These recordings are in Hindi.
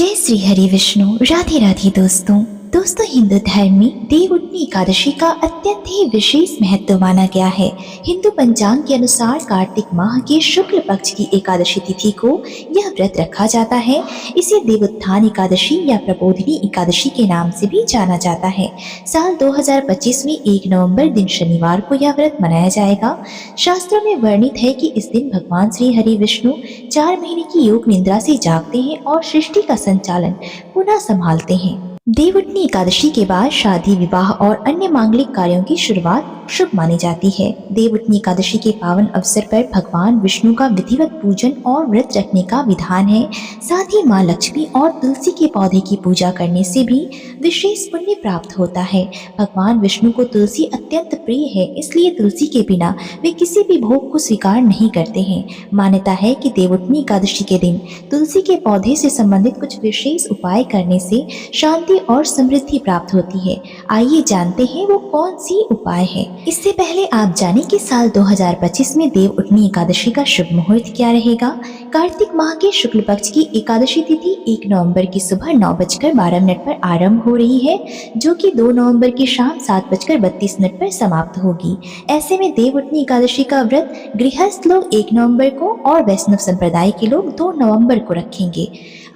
जय श्री हरि विष्णु। राधे राधे दोस्तों हिंदू धर्म में देवउठनी एकादशी का अत्यंत ही विशेष महत्व माना गया है। हिंदू पंचांग के अनुसार कार्तिक माह के शुक्ल पक्ष की एकादशी तिथि को यह व्रत रखा जाता है। इसे देवोत्थान एकादशी या प्रबोधिनी एकादशी के नाम से भी जाना जाता है। साल 2025 में 1 नवंबर दिन शनिवार को यह व्रत मनाया जाएगा। शास्त्रों में वर्णित है कि इस दिन भगवान श्री हरि विष्णु 4 महीने की योग निद्रा से जागते हैं और सृष्टि का संचालन पुनः संभालते हैं। देवउठनी एकादशी के बाद शादी, विवाह और अन्य मांगलिक कार्यों की शुरुआत शुभ मानी जाती है। देवउठनी एकादशी के पावन अवसर पर भगवान विष्णु का विधिवत पूजन और व्रत रखने का विधान है। साथ ही माँ लक्ष्मी और तुलसी के पौधे की पूजा करने से भी विशेष पुण्य प्राप्त होता है। भगवान विष्णु को तुलसी अत्यंत प्रिय है, इसलिए तुलसी के बिना वे किसी भी भोग को स्वीकार नहीं करते हैं। मान्यता है कि देवउठनी एकादशी के दिन तुलसी के पौधे से संबंधित कुछ विशेष उपाय करने से शांति और समृद्धि प्राप्त होती है। आइए जानते हैं वो कौन सी उपाय है। इससे पहले आप जानें कि साल 2025 में देवउठनी एकादशी का शुभ मुहूर्त क्या रहेगा। कार्तिक माह के शुक्ल पक्ष की एकादशी तिथि 1 नवंबर की सुबह 9:12 पर आरंभ हो रही है, जो कि 2 नवंबर की शाम 7:32 पर समाप्त होगी। ऐसे में देवउठनी एकादशी का व्रत गृहस्थ लोग 1 नवंबर को और वैष्णव संप्रदाय के लोग 2 नवंबर को रखेंगे।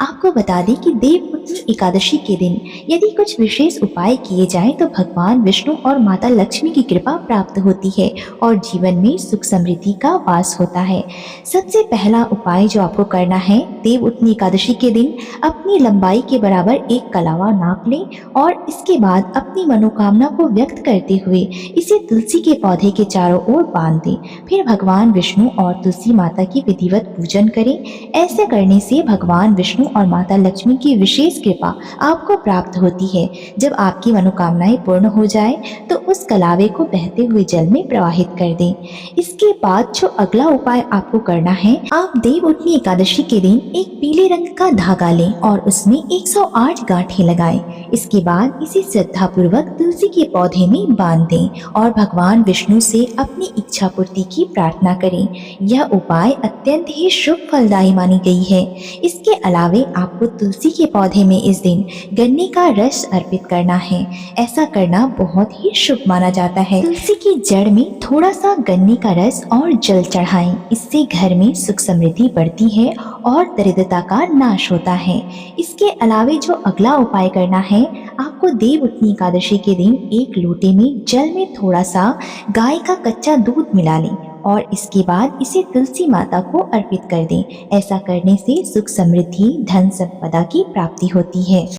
आपको बता दें कि देवउठनी एकादशी के दिन यदि कुछ विशेष उपाय किए जाएं तो भगवान विष्णु और माता लक्ष्मी की कृपा प्राप्त होती है और जीवन में सुख समृद्धि का वास होता है। सबसे पहला उपाय जो आपको करना है, देवउठनी एकादशी के दिन अपनी लंबाई के बराबर एक कलावा नाप लें और इसके बाद अपनी मनोकामना को व्यक्त करते हुए इसे तुलसी के पौधे के चारों ओर बांध दें। फिर भगवान विष्णु और तुलसी माता की विधिवत पूजन करें। ऐसे करने से भगवान विष्णु और माता लक्ष्मी की विशेष कृपा आपको प्राप्त होती है। जब आपकी मनोकामनाएं पूर्ण हो जाए तो उस कलावे को बहते हुए जल में प्रवाहित कर दें। इसके बाद जो अगला उपाय आपको करना है, आप देवउठनी एकादशी के दिन एक पीले रंग का धागा लें और उसमें 108 गांठें लगाएं। इसके बाद इसे श्रद्धा पूर्वक तुलसी के पौधे में बांध दें और भगवान विष्णु से अपनी इच्छा पूर्ति की प्रार्थना करें। यह उपाय अत्यंत ही शुभ फलदायी मानी गई है। इसके अलावा आपको तुलसी के पौधे में इस दिन गन्ने का रस अर्पित करना है। ऐसा करना बहुत ही शुभ माना जाता है। तुलसी की जड़ में थोड़ा सा गन्ने का रस और जल चढ़ाएं। इससे घर में सुख समृद्धि बढ़ती है और दरिद्रता का नाश होता है। इसके अलावा जो अगला उपाय करना है, आपको देवउठनी एकादशी के दिन एक लोटे में जल में थोड़ा सा गाय का कच्चा दूध मिला लें और इसके बाद इसे तुलसी माता को अर्पित कर दें। ऐसा करने से सुख समृद्धि, धन संपदा की प्राप्ति होती है।